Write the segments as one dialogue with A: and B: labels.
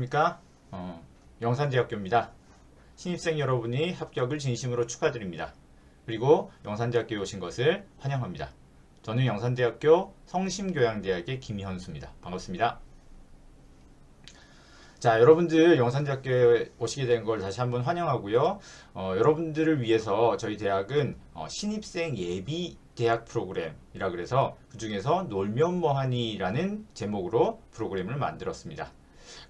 A: 안녕하십니까? 영산대학교입니다. 신입생 여러분이 합격을 진심으로 축하드립니다. 그리고 영산대학교에 오신 것을 환영합니다. 저는 영산대학교 성심교양대학의 김현수입니다. 반갑습니다. 자, 여러분들 영산대학교에 오시게 된 걸 다시 한번 환영하고요. 여러분들을 위해서 저희 대학은 신입생 예비 대학 프로그램이라 그래서 그 중에서 놀면 뭐하니라는 제목으로 프로그램을 만들었습니다.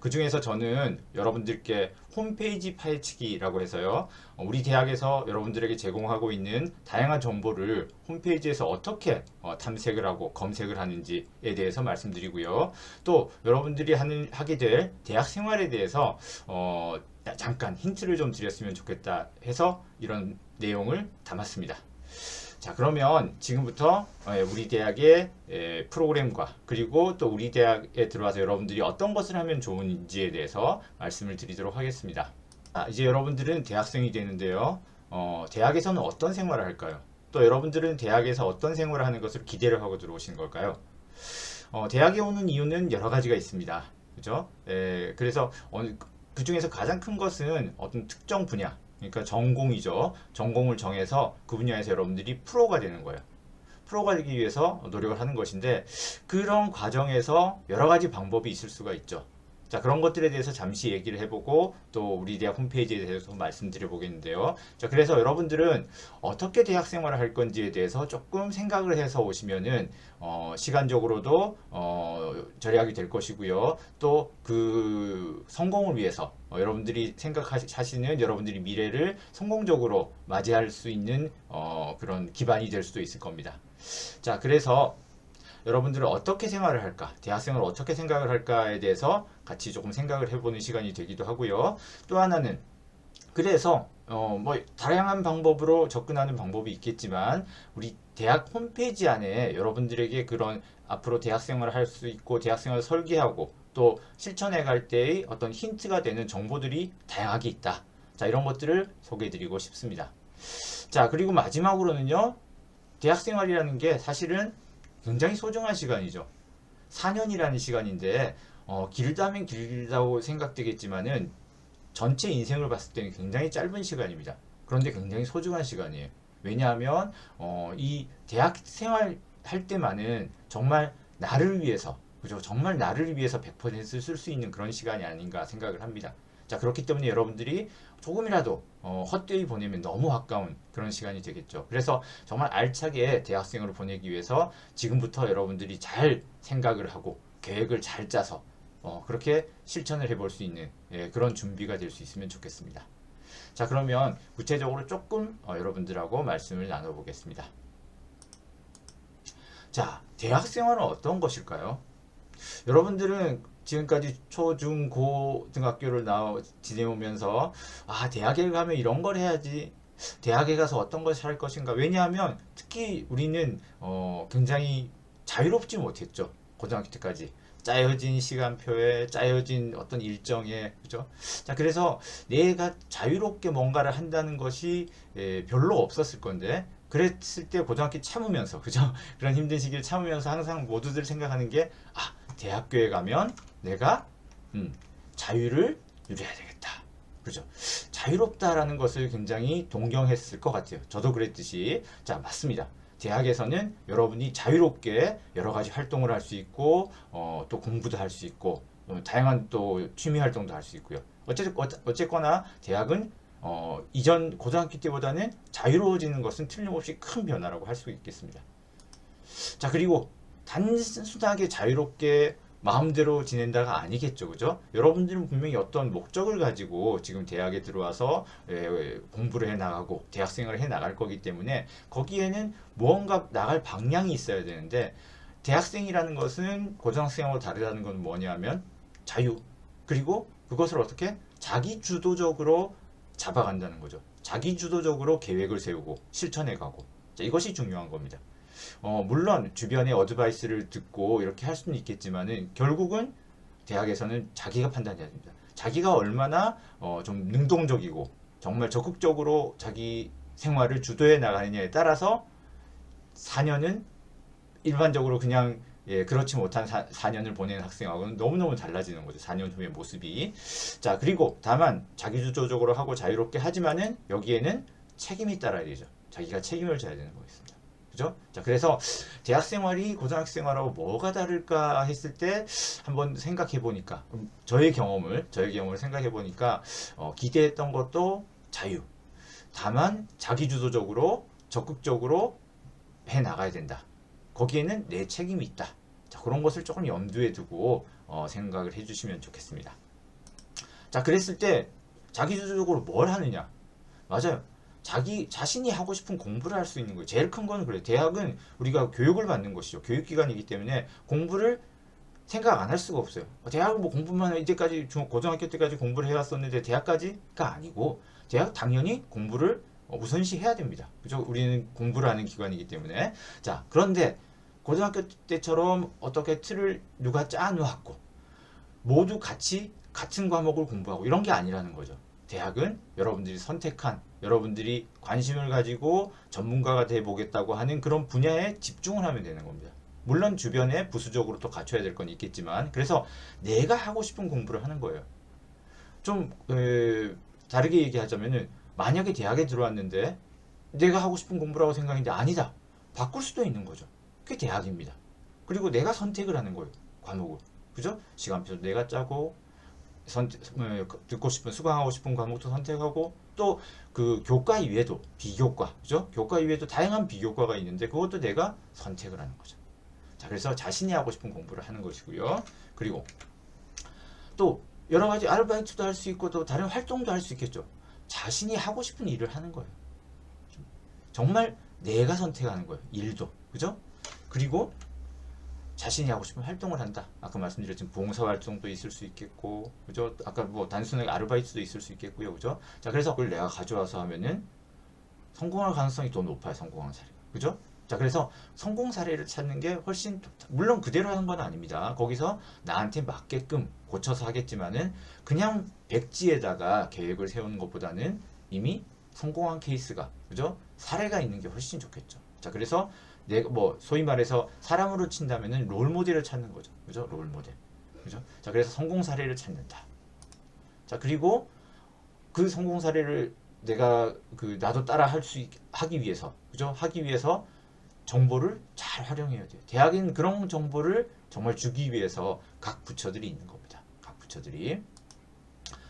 A: 그 중에서 저는 여러분들께 홈페이지 파헤치기라고 해서요. 우리 대학에서 여러분들에게 제공하고 있는 다양한 정보를 홈페이지에서 어떻게 탐색을 하고 검색을 하는지에 대해서 말씀드리고요. 또 여러분들이 하게 될 대학 생활에 대해서 잠깐 힌트를 좀 드렸으면 좋겠다 해서 이런 내용을 담았습니다. 자, 그러면 지금부터 우리 대학의 프로그램과 그리고 또 우리 대학에 들어와서 여러분들이 어떤 것을 하면 좋은지에 대해서 말씀을 드리도록 하겠습니다. 이제 여러분들은 대학생이 되는데요. 대학에서는 어떤 생활을 할까요? 또 여러분들은 대학에서 어떤 생활을 하는 것을 기대를 하고 들어오신 걸까요? 대학에 오는 이유는 여러 가지가 있습니다. 그죠? 그래서 그 중에서 가장 큰 것은 어떤 특정 분야, 그러니까 전공이죠. 전공을 정해서 그 분야에서 여러분들이 프로가 되는 거예요. 프로가 되기 위해서 노력을 하는 것인데 그런 과정에서 여러 가지 방법이 있을 수가 있죠. 자, 그런 것들에 대해서 잠시 얘기를 해보고 또 우리 대학 홈페이지에 대해서 말씀드려 보겠는데요. 자, 그래서 여러분들은 어떻게 대학 생활을 할 건지에 대해서 조금 생각을 해서 오시면은 시간적으로도 절약이 될 것이고요. 또 그 성공을 위해서 여러분들이 생각하시는 여러분들이 미래를 성공적으로 맞이할 수 있는 그런 기반이 될 수도 있을 겁니다. 자, 그래서 여러분들은 어떻게 생활을 할까? 대학생을 어떻게 생각을 할까에 대해서 같이 조금 생각을 해보는 시간이 되기도 하고요. 또 하나는 그래서 뭐 다양한 방법으로 접근하는 방법이 있겠지만 우리 대학 홈페이지 안에 여러분들에게 그런 앞으로 대학생활을 할 수 있고 대학생활을 설계하고 또 실천해 갈 때의 어떤 힌트가 되는 정보들이 다양하게 있다. 자, 이런 것들을 소개해 드리고 싶습니다. 자, 그리고 마지막으로는요. 대학생활이라는 게 사실은 굉장히 소중한 시간이죠. 4년이라는 시간인데 길다면 길다고 생각되겠지만은 전체 인생을 봤을 때는 굉장히 짧은 시간입니다. 그런데 굉장히 소중한 시간이에요. 왜냐하면 이 대학 생활 할 때만은 정말 나를 위해서, 그죠? 정말 나를 위해서 100% 쓸 수 있는 그런 시간이 아닌가 생각을 합니다. 자, 그렇기 때문에 여러분들이 조금이라도 헛되이 보내면 너무 아까운 그런 시간이 되겠죠. 그래서 정말 알차게 대학생으로 보내기 위해서 지금부터 여러분들이 잘 생각을 하고 계획을 잘 짜서 그렇게 실천을 해볼 수 있는 그런 준비가 될 수 있으면 좋겠습니다. 자, 그러면 구체적으로 조금 여러분들하고 말씀을 나눠보겠습니다. 자, 대학생활은 어떤 것일까요? 여러분들은 지금까지 초, 중, 고 등학교를 지내오면서 대학에 가면 이런 걸 해야지, 대학에 가서 어떤 것을 할 것인가. 왜냐하면 특히 우리는 굉장히 자유롭지 못했죠. 고등학교 때까지 짜여진 시간표에 짜여진 어떤 일정에, 그죠? 자, 그래서 내가 자유롭게 뭔가를 한다는 것이 별로 없었을 건데 그랬을 때 고등학교 참으면서, 그죠? 그런 힘든 시기를 참으면서 항상 모두들 생각하는 게 대학교에 가면 내가 자유를 누려야 되겠다. 그죠? 자유롭다라는 것을 굉장히 동경했을 것 같아요. 저도 그랬듯이. 자, 맞습니다. 대학에서는 여러분이 자유롭게 여러 가지 활동을 할 수 있고 또 공부도 할 수 있고 다양한 또 취미 활동도 할 수 있고요. 어쨌거나 대학은 이전 고등학교 때보다는 자유로워지는 것은 틀림없이 큰 변화라고 할 수 있겠습니다. 자, 그리고 단순하게 자유롭게 마음대로 지낸다가 아니겠죠. 그죠? 여러분들은 분명히 어떤 목적을 가지고 지금 대학에 들어와서 공부를 해 나가고 대학생활을 해 나갈 거기 때문에 거기에는 무언가 나갈 방향이 있어야 되는데 대학생이라는 것은 고등학생하고 다르다는 건 뭐냐면 자유, 그리고 그것을 어떻게 자기 주도적으로 잡아간다는 거죠. 자기 주도적으로 계획을 세우고 실천해 가고. 자, 이것이 중요한 겁니다. 물론 주변의 어드바이스를 듣고 이렇게 할 수는 있겠지만은 결국은 대학에서는 자기가 판단해야 됩니다. 자기가 얼마나 좀 능동적이고 정말 적극적으로 자기 생활을 주도해 나가느냐에 따라서 4년은 일반적으로 그냥 예, 그렇지 못한 4년을 보내는 학생하고는 너무너무 달라지는 거죠. 4년 후의 모습이. 자, 그리고 다만 자기주도적으로 하고 자유롭게 하지만은 여기에는 책임이 따라야 되죠. 자기가 책임을 져야 되는 거겠습니다. 그죠? 자, 그래서 대학 생활이 고등학교 생활하고 뭐가 다를까 했을 때 한번 생각해 보니까 저의 경험을 생각해 보니까 기대했던 것도 자유. 다만 자기주도적으로 적극적으로 해 나가야 된다. 거기에는 내 책임이 있다. 자, 그런 것을 조금 염두에 두고 생각을 해주시면 좋겠습니다. 자, 그랬을 때 자기주도적으로 뭘 하느냐? 맞아요. 자신이 하고 싶은 공부를 할 수 있는 거예요. 제일 큰 거는 그래요. 대학은 우리가 교육을 받는 것이죠. 교육기관이기 때문에 공부를 생각 안 할 수가 없어요. 대학은 뭐 공부만 이때까지 고등학교 때까지 공부를 해왔었는데 대학까지가 아니고 대학 당연히 공부를 우선시 해야 됩니다. 그죠? 우리는 공부를 하는 기관이기 때문에. 자, 그런데 고등학교 때처럼 어떻게 틀을 누가 짜놓았고 모두 같이 같은 과목을 공부하고 이런 게 아니라는 거죠. 대학은 여러분들이 선택한 여러분들이 관심을 가지고 전문가가 돼 보겠다고 하는 그런 분야에 집중을 하면 되는 겁니다. 물론 주변에 부수적으로 또 갖춰야 될 건 있겠지만 그래서 내가 하고 싶은 공부를 하는 거예요. 좀 다르게 얘기하자면은 만약에 대학에 들어왔는데 내가 하고 싶은 공부라고 생각했는데 아니다. 바꿀 수도 있는 거죠. 그게 대학입니다. 그리고 내가 선택을 하는 거예요. 과목을. 그죠? 시간표도 내가 짜고 듣고 싶은 수강하고 싶은 과목도 선택하고 또 그 교과 이외에도 비교과 그죠? 교과 이외에도 다양한 비교과가 있는데 그것도 내가 선택을 하는 거죠. 자, 그래서 자신이 하고 싶은 공부를 하는 것이고요. 그리고 또 여러 가지 아르바이트도 할 수 있고 또 다른 활동도 할 수 있겠죠. 자신이 하고 싶은 일을 하는 거예요. 정말 내가 선택하는 거예요. 일도. 그죠? 그리고 자신이 하고 싶은 활동을 한다. 아까 말씀드렸지만 봉사활동도 있을 수 있겠고, 그죠? 아까 뭐 단순하게 아르바이트도 있을 수 있겠고요. 그죠? 자, 그래서 그걸 내가 가져와서 하면은 성공할 가능성이 더 높아요. 성공한 사례. 그죠? 자, 그래서 성공 사례를 찾는 게 훨씬 물론 그대로 하는 건 아닙니다. 거기서 나한테 맞게끔 고쳐서 하겠지만은 그냥 백지에다가 계획을 세우는 것보다는 이미 성공한 케이스가 그죠? 사례가 있는 게 훨씬 좋겠죠. 자, 그래서 내가 뭐 소위 말해서 사람으로 친다면은 롤 모델을 찾는 거죠. 그죠? 롤 모델. 그죠? 자, 그래서 성공 사례를 찾는다. 자, 그리고 그 성공 사례를 내가 나도 따라 하기 위해서 그죠? 하기 위해서 정보를 잘 활용해야 돼요. 대학은 그런 정보를 정말 주기 위해서 각 부처들이 있는 겁니다. 각 부처들이.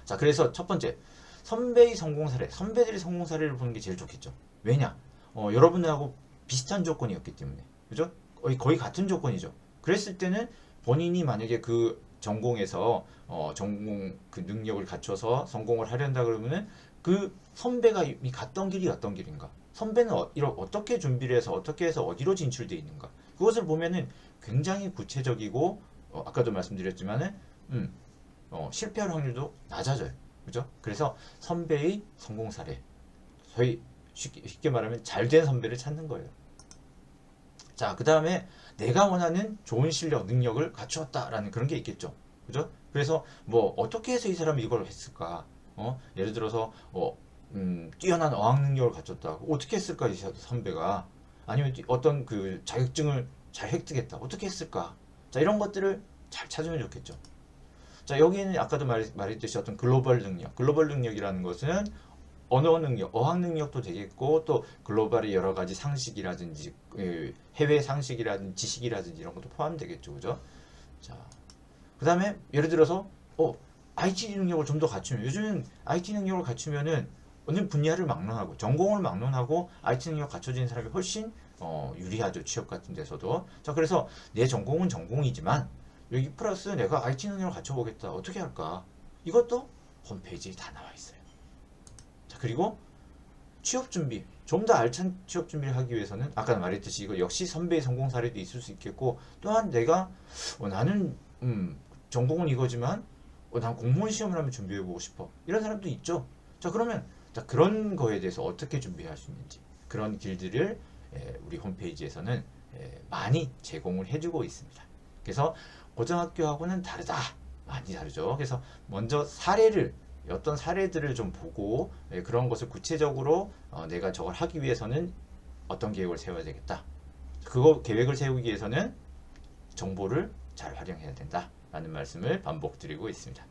A: 자, 그래서 첫 번째 선배의 성공 사례, 선배들의 성공 사례를 보는 게 제일 좋겠죠. 왜냐? 여러분하고 비슷한 조건이었기 때문에, 그죠? 거의 같은 조건이죠. 그랬을 때는 본인이 만약에 그 전공에서 전공 그 능력을 갖춰서 성공을 하려다 그러면은 그 선배가 이미 갔던 길이 어떤 길인가? 선배는 어떻게 준비를 해서 어떻게 해서 어디로 진출돼 있는가? 그것을 보면은 굉장히 구체적이고 아까도 말씀드렸지만은 실패할 확률도 낮아져요. 그죠? 그래서 선배의 성공 사례, 저희 쉽게 말하면 잘된 선배를 찾는 거예요. 자, 그 다음에 내가 원하는 좋은 실력, 능력을 갖추었다라는 그런 게 있겠죠. 그죠? 그래서 뭐 어떻게 해서 이 사람이 이걸 했을까? 예를 들어서 뛰어난 어학 능력을 갖췄다. 어떻게 했을까 이 선배가? 아니면 어떤 그 자격증을 잘 획득했다. 어떻게 했을까? 자, 이런 것들을 잘 찾으면 좋겠죠. 자, 여기는 아까도 말했듯이 어떤 글로벌 능력이라는 것은 언어 능력, 어학 능력도 되겠고 또 글로벌의 여러 가지 상식이라든지 해외 상식이라든지 지식이라든지 이런 것도 포함되겠죠. 그죠? 자, 그 다음에 예를 들어서 IT 능력을 좀 더 갖추면 요즘은 IT 능력을 갖추면은 어느 분야를 막론하고 전공을 막론하고 IT 능력 갖춰진 사람이 훨씬 유리하죠. 취업 같은 데서도. 자, 그래서 내 전공은 전공이지만 여기 플러스 내가 IT 능력을 갖춰보겠다. 어떻게 할까? 이것도 홈페이지에 다 나와 있어요. 자, 그리고 취업 준비. 좀 더 알찬 취업 준비를 하기 위해서는 아까 말했듯이 이거 역시 선배의 성공 사례도 있을 수 있겠고 또한 내가 나는 전공은 이거지만 난 공무원 시험을 한번 준비해보고 싶어. 이런 사람도 있죠. 자, 그러면 그런 거에 대해서 어떻게 준비할 수 있는지 그런 길들을 우리 홈페이지에서는 많이 제공을 해주고 있습니다. 그래서 고등학교하고는 다르다. 많이 다르죠. 그래서 먼저 어떤 사례들을 좀 보고 그런 것을 구체적으로 내가 저걸 하기 위해서는 어떤 계획을 세워야 되겠다. 그거 계획을 세우기 위해서는 정보를 잘 활용해야 된다라는 말씀을 반복드리고 있습니다.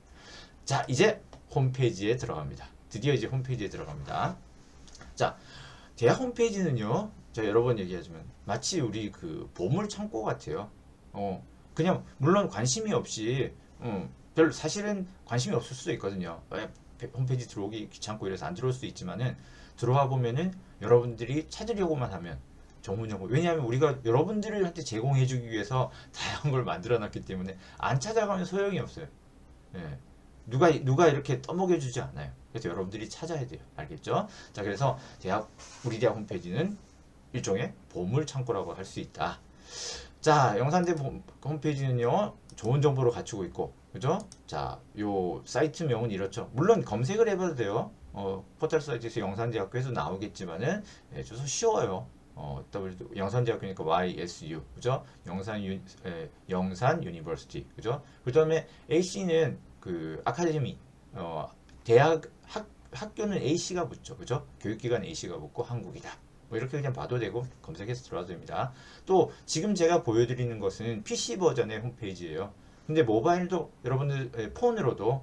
A: 자, 이제 홈페이지에 들어갑니다. 드디어 이제 홈페이지에 들어갑니다. 자, 대학 홈페이지는요, 제가 여러 번 얘기하지만 마치 우리 그 보물 창고 같아요. 그냥 물론 관심이 없이 별로 사실은 관심이 없을 수도 있거든요. 홈페이지 들어오기 귀찮고 이래서 안 들어올 수도 있지만은 들어와 보면은 여러분들이 찾으려고만 하면 전문 정보, 왜냐하면 우리가 여러분들한테 제공해주기 위해서 다양한 걸 만들어놨기 때문에 안 찾아가면 소용이 없어요. 예. 누가 이렇게 떠먹여주지 않아요. 그래서 여러분들이 찾아야 돼요. 알겠죠? 자, 그래서 우리 대학 홈페이지는 일종의 보물 창고라고 할 수 있다. 자, 영산대 홈페이지는요, 좋은 정보를 갖추고 있고, 그죠? 자, 요 사이트명은 이렇죠. 물론 검색을 해봐도 돼요. 포털 사이트에서 영산대학교에서 나오겠지만은, 줘서 쉬워요. 영산대학교니까 YSU, 그죠? 영산 유니버시티, 그죠? 그 다음에 AC는 그 아카데미, 대학 학교는 AC가 붙죠, 그죠? 교육기관 AC가 붙고 한국이다. 뭐 이렇게 그냥 봐도 되고 검색해서 들어와도 됩니다. 또 지금 제가 보여드리는 것은 PC 버전의 홈페이지예요. 근데 모바일도 여러분들 폰에도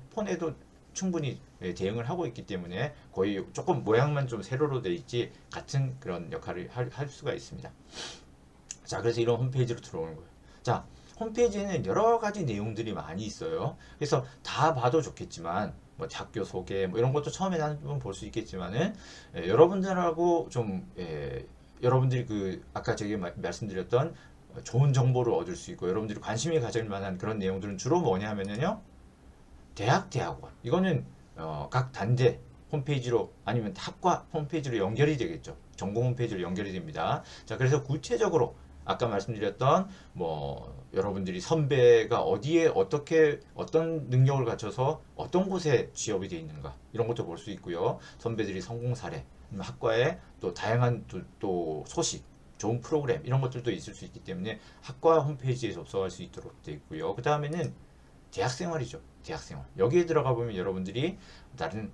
A: 충분히 대응을 하고 있기 때문에 거의 조금 모양만 좀 세로로 돼 있지 같은 그런 역할을 할 수가 있습니다. 자, 그래서 이런 홈페이지로 들어오는 거예요. 자, 홈페이지에는 여러 가지 내용들이 많이 있어요. 그래서 다 봐도 좋겠지만 뭐 학교 소개 뭐 이런 것도 처음에 한번 볼 수 있겠지만은 여러분들하고 좀 여러분들이 그 아까 제가 말씀드렸던 좋은 정보를 얻을 수 있고 여러분들이 관심이 가질 만한 그런 내용들은 주로 뭐냐 하면은요, 대학원 이거는 각 단대 홈페이지로 아니면 학과 홈페이지로 연결이 되겠죠. 전공 홈페이지로 연결이 됩니다. 자, 그래서 구체적으로 아까 말씀드렸던 뭐 여러분들이 선배가 어디에 어떤 능력을 갖춰서 어떤 곳에 취업이 되어 있는가 이런 것도 볼 수 있고요. 선배들이 성공 사례, 학과에 또 다양한 또 소식, 좋은 프로그램 이런 것들도 있을 수 있기 때문에 학과 홈페이지에 접속할 수 있도록 되어 있고요. 그 다음에는 대학생활이죠. 대학생활. 여기에 들어가 보면 여러분들이 다른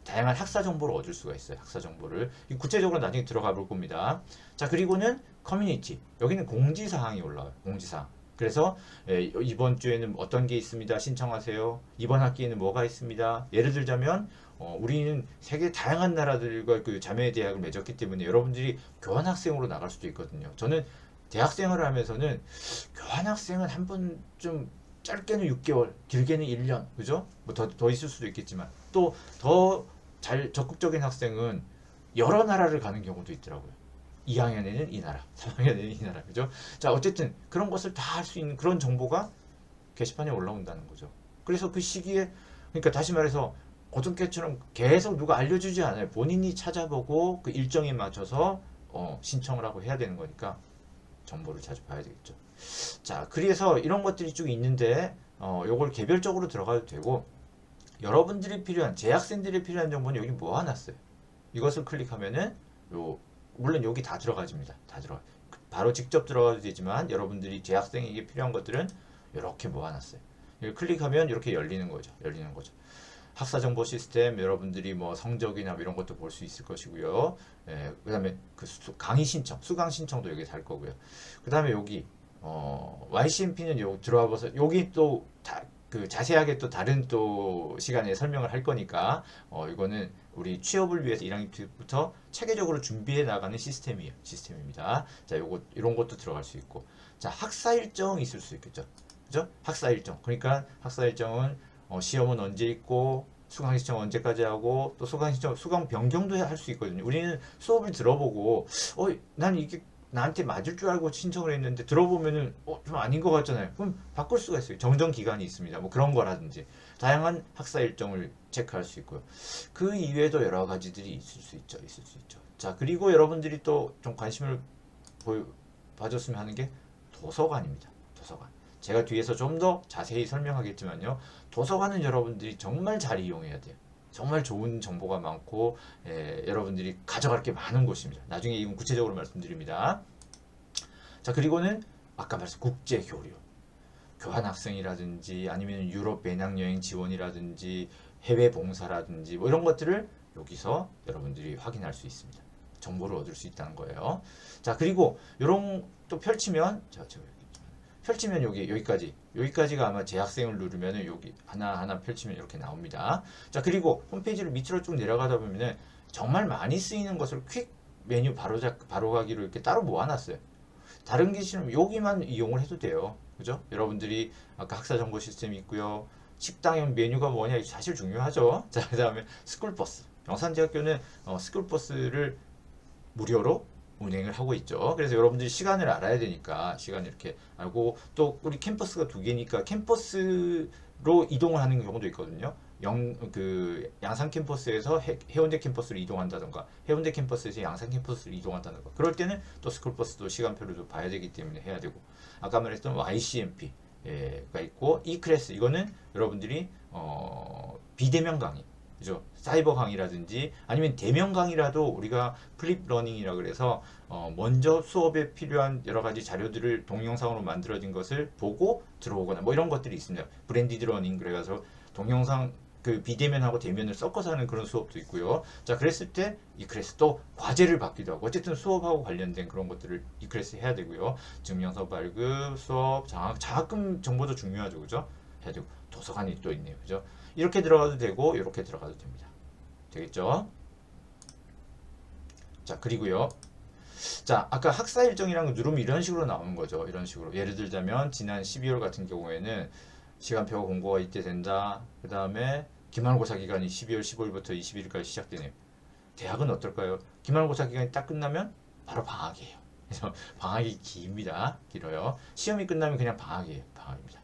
A: 다양한 학사 정보를 얻을 수가 있어요. 학사 정보를. 구체적으로 나중에 들어가 볼 겁니다. 자, 그리고는 커뮤니티. 여기는 공지사항이 올라와요. 공지사항. 그래서 이번 주에는 어떤 게 있습니다. 신청하세요. 이번 학기에는 뭐가 있습니다. 예를 들자면 우리는 세계 다양한 나라들과 그 자매 대학을 맺었기 때문에 여러분들이 교환학생으로 나갈 수도 있거든요. 저는 대학생활을 하면서는 교환학생은 한 번좀 짧게는 6개월, 길게는 1년, 그죠? 뭐 더 있을 수도 있겠지만 또 더 잘 적극적인 학생은 여러 나라를 가는 경우도 있더라고요. 2학년에는 이 나라, 3학년에는 이 나라, 그죠? 자, 어쨌든 그런 것을 다 할 수 있는 그런 정보가 게시판에 올라온다는 거죠. 그래서 그 시기에, 그러니까 다시 말해서 어둠깨처럼 계속 누가 알려주지 않아요. 본인이 찾아보고 그 일정에 맞춰서 신청을 하고 해야 되는 거니까 정보를 자주 봐야 되겠죠. 자, 그래서 이런 것들이 쭉 있는데 요걸 개별적으로 들어가도 되고 여러분들이 필요한 재학생들이 필요한 정보는 여기 모아놨어요. 이것을 클릭하면은 물론 여기 다 들어가집니다. 다 들어가. 바로 직접 들어가도 되지만 여러분들이 재학생에게 필요한 것들은 이렇게 모아놨어요. 이걸 클릭하면 이렇게 열리는 거죠. 학사 정보 시스템 여러분들이 뭐 성적이나 이런 것도 볼 수 있을 것이고요. 그다음에 그 강의 신청, 수강 신청도 여기 달 거고요. 그다음에 여기 YCMP는 여기 들어와 봐서 여기 또 그 자세하게 또 다른 또 시간에 설명을 할 거니까 이거는 우리 취업을 위해서 1학년 때부터 체계적으로 준비해 나가는 시스템입니다. 자, 이런 것도 들어갈 수 있고, 자, 학사 일정이 있을 수 있겠죠, 그죠? 학사 일정. 그러니까 학사 일정은 시험은 언제 있고 수강 신청 언제까지 하고 또 수강 신청 수강 변경도 할 수 있거든요. 우리는 수업을 들어보고 난 이게 나한테 맞을 줄 알고 신청을 했는데 들어보면은 좀 아닌 것 같잖아요. 그럼 바꿀 수가 있어요. 정정 기간이 있습니다. 뭐 그런 거라든지 다양한 학사 일정을 체크할 수 있고요. 그 이외에도 여러 가지들이 있을 수 있죠. 자, 그리고 여러분들이 또 좀 관심을 봐줬으면 하는 게 도서관입니다. 도서관. 제가 뒤에서 좀 더 자세히 설명하겠지만요. 도서관은 여러분들이 정말 잘 이용해야 돼요. 정말 좋은 정보가 많고 여러분들이 가져갈 게 많은 곳입니다. 나중에 이건 구체적으로 말씀드립니다. 자, 그리고는 아까 말씀 국제 교류, 교환학생이라든지 아니면 유럽 배낭여행 지원이라든지 해외 봉사라든지 뭐 이런 것들을 여기서 여러분들이 확인할 수 있습니다. 정보를 얻을 수 있다는 거예요. 자, 그리고 이런 또 펼치면 펼치면 여기까지가 아마 재학생을 누르면은 여기 하나하나 펼치면 이렇게 나옵니다. 자, 그리고 홈페이지를 밑으로 쭉 내려가다 보면은 정말 많이 쓰이는 것을 퀵 메뉴 바로 가기로 이렇게 따로 모아놨어요. 다른 게 싫으면 여기만 이용을 해도 돼요. 그죠? 여러분들이 아까 학사 정보 시스템이 있고요. 식당형 메뉴가 뭐냐, 사실 중요하죠. 자, 그 다음에 스쿨버스. 영산대학교는 스쿨버스를 무료로 운행을 하고 있죠. 그래서 여러분들이 시간을 알아야 되니까 시간을 이렇게 알고, 또 우리 캠퍼스가 두 개니까 캠퍼스로 이동을 하는 경우도 있거든요. 양산 캠퍼스에서 해운대 캠퍼스로 이동한다던가, 해운대 캠퍼스에서 양산 캠퍼스로 이동한다던가, 그럴 때는 또 스쿨버스도 시간표를 좀 봐야 되기 때문에 해야 되고, 아까 말했던 YCMP가 있고, E클래스, 이거는 여러분들이 비대면 강의, 그죠? 사이버 강의라든지 아니면 대면 강의라도 우리가 플립 러닝이라 그래서 먼저 수업에 필요한 여러 가지 자료들을 동영상으로 만들어진 것을 보고 들어오거나 뭐 이런 것들이 있습니다. 브랜디드 러닝 그래가지고 동영상 그 비대면하고 대면을 섞어서 하는 그런 수업도 있고요. 자, 그랬을 때 이 클래스 또 과제를 받기도 하고, 어쨌든 수업하고 관련된 그런 것들을 이 클래스 해야 되고요. 증명서 발급, 수업, 장학금 정보도 중요하죠, 그죠? 해야 되고, 도서관이 또 있네요, 그죠? 이렇게 들어가도 되고 이렇게 들어가도 됩니다. 되겠죠? 자, 그리고요. 자, 아까 학사 일정이라는 거 누르면 이런 식으로 나오는 거죠. 이런 식으로. 예를 들자면 지난 12월 같은 경우에는 시간표가 공고가 이때 된다. 그 다음에 기말고사 기간이 12월 15일부터 21일까지 시작되네요. 대학은 어떨까요? 기말고사 기간이 딱 끝나면 바로 방학이에요. 그래서 방학이 깁니다. 길어요. 시험이 끝나면 그냥 방학이에요. 방학입니다.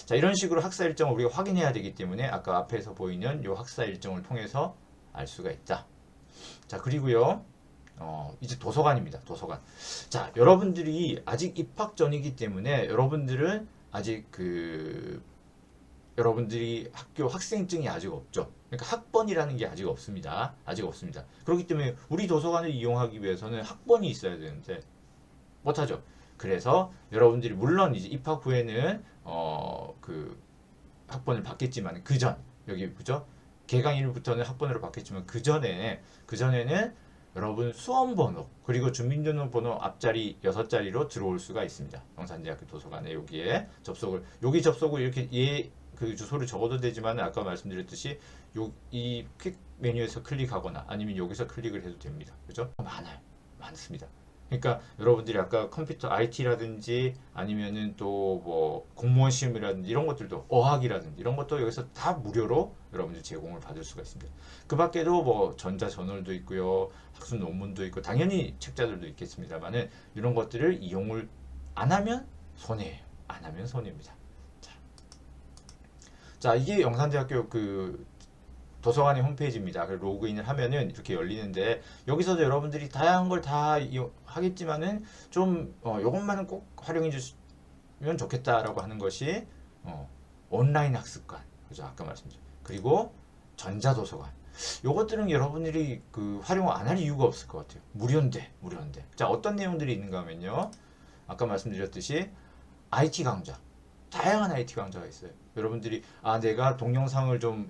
A: 자, 이런 식으로 학사 일정을 우리가 확인해야 되기 때문에 아까 앞에서 보이는 이 학사 일정을 통해서 알 수가 있다. 자, 그리고요. 이제 도서관입니다. 도서관. 자, 여러분들이 아직 입학 전이기 때문에 여러분들은 아직 여러분들이 학교 학생증이 아직 없죠. 그러니까 학번이라는 게 아직 없습니다. 아직 없습니다. 그렇기 때문에 우리 도서관을 이용하기 위해서는 학번이 있어야 되는데 못하죠. 그래서 여러분들이 물론 이제 입학 후에는 학번을 받겠지만 여기 그죠? 개강일부터는 학번으로 받겠지만 그 전에는 여러분 수험번호 그리고 주민등록번호 앞자리 6자리로 들어올 수가 있습니다. 영산대학교 도서관에 여기 접속을 이렇게 그 주소를 적어도 되지만 아까 말씀드렸듯이 이 퀵 메뉴에서 클릭하거나 아니면 여기서 클릭을 해도 됩니다. 그죠? 많습니다. 그러니까 여러분들이 아까 컴퓨터 IT라든지 아니면은 또 뭐 공무원 시험이라든지 이런 것들도 어학이라든지 이런 것도 여기서 다 무료로 여러분들 제공을 받을 수가 있습니다. 그 밖에도 뭐 전자저널도 있고요. 학술 논문도 있고 당연히 책자들도 있겠습니다만은 이런 것들을 이용을 안 하면 손해예요. 안 하면 손해입니다. 자, 이게 영산대학교 도서관의 홈페이지입니다. 로그인을 하면은 이렇게 열리는데 여기서도 여러분들이 다양한 걸 다 하겠지만은 좀 이것만은 꼭 활용해 주시면 좋겠다라고 하는 것이 온라인 학습관, 그죠? 아까 말씀드렸죠. 그리고 전자도서관. 요것들은 여러분들이 활용 안 할 이유가 없을 것 같아요. 무료인데. 자, 어떤 내용들이 있는가 하면요. 아까 말씀드렸듯이 IT 강좌. 다양한 IT 강좌가 있어요. 여러분들이 내가 동영상을 좀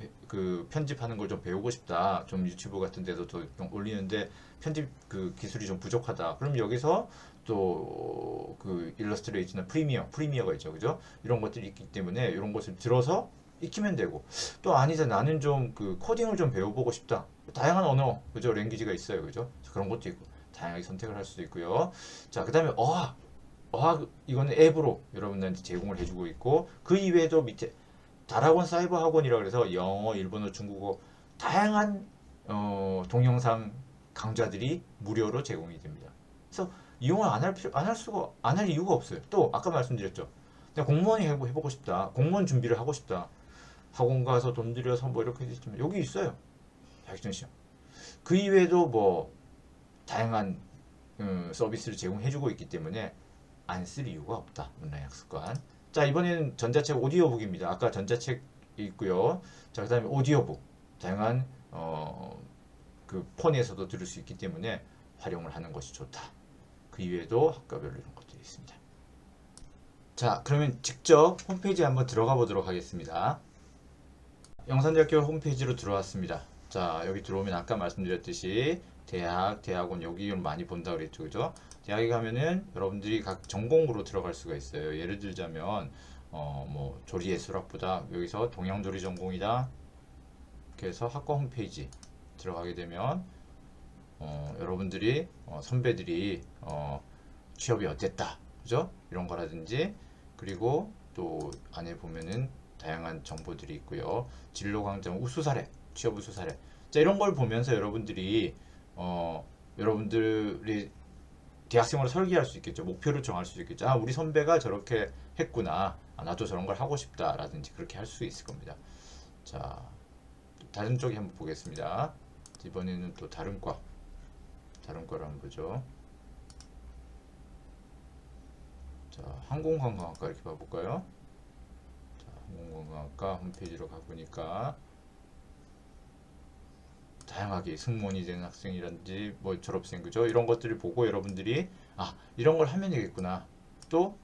A: 편집하는 걸 좀 배우고 싶다. 좀 유튜브 같은 데도 좀 올리는데 편집 기술이 좀 부족하다. 그럼 여기서 또 일러스트레이트나 프리미어가 있죠. 그죠? 이런 것들이 있기 때문에 이런 것을 들어서 익히면 되고, 또 아니다 나는 좀 코딩을 좀 배워보고 싶다. 다양한 언어, 그죠? 랭귀지가 있어요. 그죠? 그런 것도 있고 다양하게 선택을 할 수도 있고요. 자, 그 다음에 어학 이거는 앱으로 여러분들한테 제공을 해주고 있고, 그 이외에도 밑에 다락원 사이버 학원이라고 해서 영어, 일본어, 중국어 다양한 동영상 강좌들이 무료로 제공이 됩니다. 그래서 이용을 안 할 이유가 없어요. 또 아까 말씀드렸죠. 내가 공무원이 해보고 싶다. 공무원 준비를 하고 싶다. 학원 가서 돈 들여서 뭐 이렇게 했지만 여기 있어요. 자격증 시험. 그 이외에도 뭐 다양한 서비스를 제공해주고 있기 때문에 안 쓸 이유가 없다. 온라인 학습관. 자, 이번에는 전자책 오디오북입니다. 아까 전자책 있고요. 자, 그 다음에 오디오북. 다양한 폰에서도 들을 수 있기 때문에 활용을 하는 것이 좋다. 그 이외에도 학과별로 이런 것들이 있습니다. 자, 그러면 직접 홈페이지에 한번 들어가 보도록 하겠습니다. 영산대학교 홈페이지로 들어왔습니다. 자, 여기 들어오면 아까 말씀드렸듯이 대학, 대학원 여기를 많이 본다 그랬죠, 그죠? 대학에 가면은 여러분들이 각 전공으로 들어갈 수가 있어요. 예를 들자면 뭐 조리예술학부다. 여기서 동양조리 전공이다. 이렇게 해서 학과 홈페이지 들어가게 되면 여러분들이 선배들이 취업이 어땠다, 그죠? 이런 거라든지 그리고 또 안에 보면은 다양한 정보들이 있고요. 진로 강좌 우수 사례, 취업 우수 사례. 자, 이런 걸 보면서 여러분들이 대학생활을 설계할 수 있겠죠. 목표를 정할 수 있겠죠. 아, 우리 선배가 저렇게 했구나. 아, 나도 저런 걸 하고 싶다라든지 그렇게 할 수 있을 겁니다. 자, 다른 쪽에 한번 보겠습니다. 이번에는 또 다른 과를 한번 보죠. 자, 항공관광학과 이렇게 봐볼까요? 자, 항공관광학과 홈페이지로 가보니까 다양하게 승무원이 되는 학생이라든지 뭐 졸업생, 그죠? 이런 것들을 보고 여러분들이 아, 이런 걸 하면 되겠구나. 또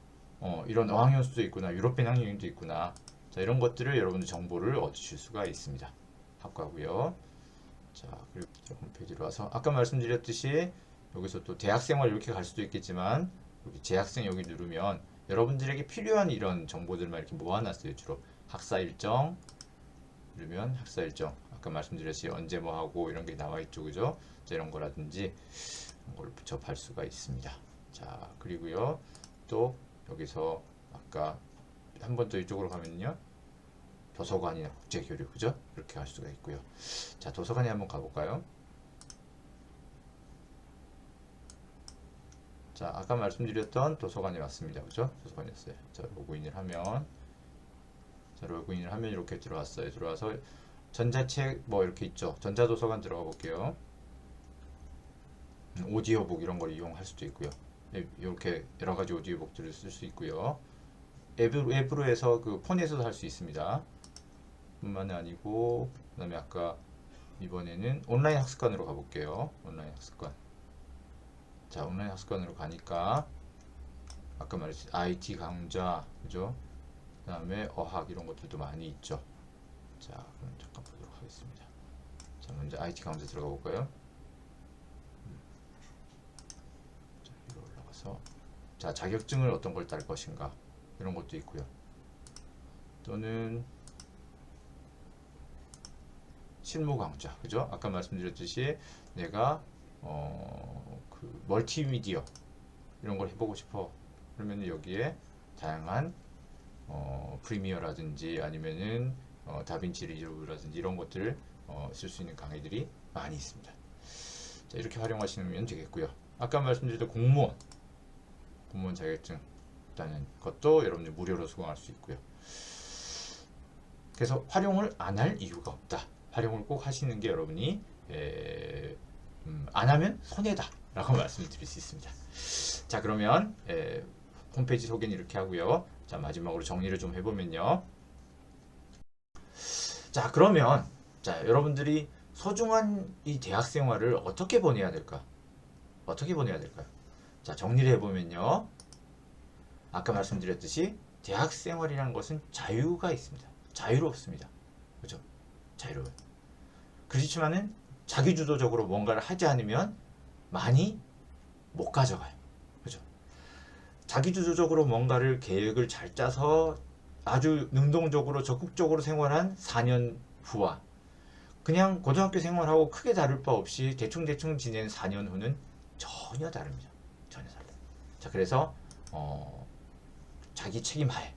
A: 이런 어학연수도 있구나. 유럽 배낭여행도 있구나. 자, 이런 것들을 여러분들 정보를 얻으실 수가 있습니다. 학과고요. 자, 그리고 홈페이지로 와서 아까 말씀드렸듯이 여기서 또 대학생활 이렇게 갈 수도 있겠지만 여기 재학생 여기 누르면 여러분들에게 필요한 이런 정보들만 이렇게 모아놨어요. 주로 학사 일정 누르면 학사 일정 아까 말씀드렸듯이 언제 뭐 하고 이런 게 나와 있죠, 그죠? 자, 이런 거라든지 이런 걸 접할 수가 있습니다. 자, 그리고요 또 여기서 아까 한 번 더 이쪽으로 가면요 도서관이나 국제교류, 그죠? 이렇게 갈 수가 있고요. 자, 도서관에 한번 가볼까요? 자, 아까 말씀드렸던 도서관에 왔습니다, 그죠? 도서관이었어요. 자, 로그인을 하면 이렇게 들어왔어요. 들어와서 전자책 뭐 이렇게 있죠. 전자도서관 들어가 볼게요. 오디오북 이런 걸 이용할 수도 있고요. 이렇게 여러 가지 오디오북들을 쓸 수 있고요. 앱으로 해서 그 폰에서도 할 수 있습니다. 뿐만 아니고 그다음에 아까 이번에는 온라인 학습관으로 가볼게요. 온라인 학습관. 자, 온라인 학습관으로 가니까 아까 말했듯이 IT 강좌, 그죠? 그다음에 어학 이런 것들도 많이 있죠. 자, 그럼 잠깐 보도록 하겠습니다. 자, 먼저 IT 강좌 들어가 볼까요? 자, 위로 올라가서 자, 자격증을 어떤 걸 딸 것인가 이런 것도 있고요. 또는 실무 강좌, 그죠? 아까 말씀드렸듯이 내가 그 멀티미디어 이런 걸 해보고 싶어. 그러면 여기에 다양한 프리미어라든지 아니면은 다빈치 리졸브라든지 이런 것들을 쓸 수 있는 강의들이 많이 있습니다. 자, 이렇게 활용하시면 되겠고요. 아까 말씀드렸던 공무원 자격증 따는 것도 여러분들 무료로 수강할 수 있고요. 그래서 활용을 안 할 이유가 없다. 활용을 꼭 하시는 게 여러분이 안 하면 손해다 라고 말씀을 드릴 수 있습니다. 자, 그러면 홈페이지 소개는 이렇게 하고요. 자, 마지막으로 정리를 좀 해보면요. 자, 그러면 자, 여러분들이 소중한 이 대학 생활을 어떻게 보내야 될까? 어떻게 보내야 될까요? 자, 정리를 해보면요. 아까 말씀드렸듯이 대학 생활이라는 것은 자유가 있습니다. 자유롭습니다. 그죠? 자유로워요. 그렇지만은 자기주도적으로 뭔가를 하지 않으면 많이 못 가져가요. 그죠? 자기주도적으로 뭔가를 계획을 잘 짜서 아주 능동적으로 적극적으로 생활한 4년 후와 그냥 고등학교 생활하고 크게 다를 바 없이 대충대충 지낸 4년 후는 전혀 다릅니다. 전혀 달라요. 자, 그래서 자기 책임하에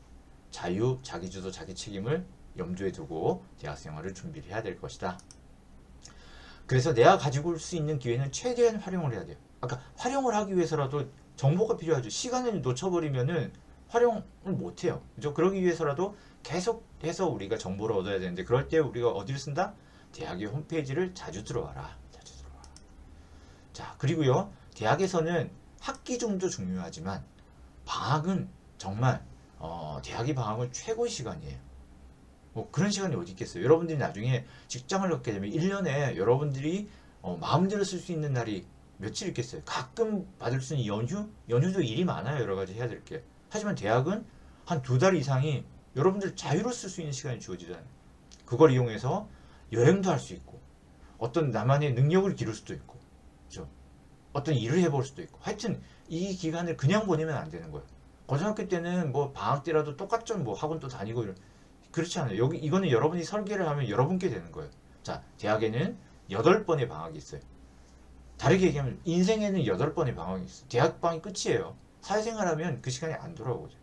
A: 자유, 자기주도, 자기 책임을 염두에 두고 대학 생활을 준비를 해야 될 것이다. 그래서 내가 가지고 올 수 있는 기회는 최대한 활용을 해야 돼요. 아까 활용을 하기 위해서라도 정보가 필요하죠. 시간을 놓쳐버리면은 활용을 못해요. 그죠? 그러기 위해서라도 계속해서 우리가 정보를 얻어야 되는데 그럴 때 우리가 어디를 쓴다? 대학의 홈페이지를 자주 들어와라. 자주 들어와. 자, 그리고요. 대학에서는 학기 중도 중요하지만 방학은 정말 대학의 방학은 최고의 시간이에요. 뭐 그런 시간이 어디 있겠어요. 여러분들이 나중에 직장을 얻게 되면 1년에 여러분들이 마음대로 쓸 수 있는 날이 며칠 있겠어요. 가끔 받을 수 있는 연휴도 일이 많아요. 여러 가지 해야 될 게. 하지만 대학은 한 2달 이상이 여러분들 자유로 쓸 수 있는 시간이 주어지잖아요. 그걸 이용해서 여행도 할 수 있고 어떤 나만의 능력을 기를 수도 있고 어떤 일을 해볼 수도 있고 하여튼 이 기간을 그냥 보내면 안 되는 거예요. 고등학교 때는 뭐 방학 때라도 똑같죠. 뭐 학원 또 다니고 그렇지 않아요. 여기 이거는 여러분이 설계를 하면 여러분께 되는 거예요. 자, 대학에는 8번의 방학이 있어요. 다르게 얘기하면 인생에는 8번의 방학이 있어요. 대학 방학이 끝이에요. 사회생활하면 그 시간이 안 돌아오죠.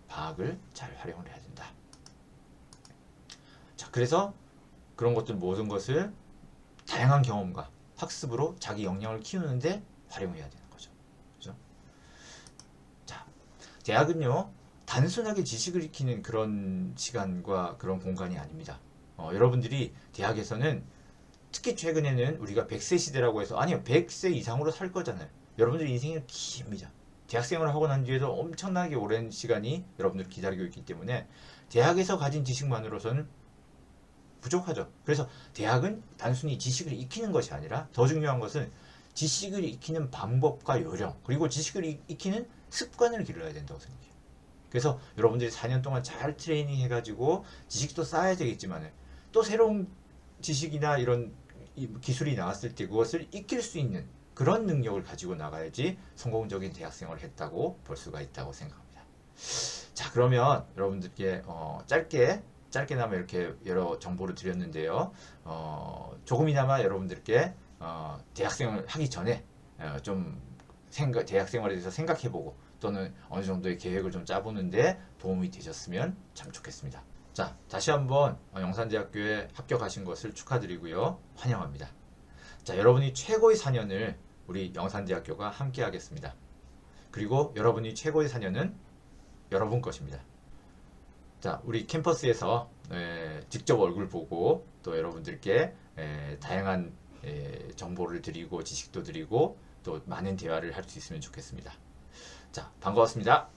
A: 방학을 잘 활용을 해야 된다. 자, 그래서 그런 것들 모든 것을 다양한 경험과 학습으로 자기 역량을 키우는데 활용해야 되는 거죠. 그죠? 자, 대학은요, 단순하게 지식을 익히는 그런 시간과 그런 공간이 아닙니다. 여러분들이 대학에서는 특히 최근에는 우리가 100세 시대라고 해서 아니요, 100세 이상으로 살 거잖아요. 여러분들 인생이 깁니다. 대학생활을 하고 난 뒤에도 엄청나게 오랜 시간이 여러분들 기다리고 있기 때문에 대학에서 가진 지식만으로서는 부족하죠. 그래서 대학은 단순히 지식을 익히는 것이 아니라 더 중요한 것은 지식을 익히는 방법과 요령, 그리고 지식을 익히는 습관을 길러야 된다고 생각해요. 그래서 여러분들이 4년 동안 잘 트레이닝 해가지고 지식도 쌓아야 되겠지만 또 새로운 지식이나 이런 기술이 나왔을 때 그것을 익힐 수 있는 그런 능력을 가지고 나가야지 성공적인 대학생활을 했다고 볼 수가 있다고 생각합니다. 자, 그러면 여러분들께 짧게나마 이렇게 여러 정보를 드렸는데요. 조금이나마 여러분들께 대학생활을 하기 전에 좀 대학생활에 대해서 생각해보고 또는 어느 정도의 계획을 좀 짜보는데 도움이 되셨으면 참 좋겠습니다. 자, 다시 한번 영산대학교에 합격하신 것을 축하드리고요. 환영합니다. 자, 여러분이 최고의 4년을 우리 영산대학교가 함께 하겠습니다. 그리고 여러분이 최고의 4년은 여러분 것입니다. 자, 우리 캠퍼스에서 직접 얼굴 보고 또 여러분들께 다양한 정보를 드리고 지식도 드리고 또 많은 대화를 할 수 있으면 좋겠습니다. 자, 반가웠습니다.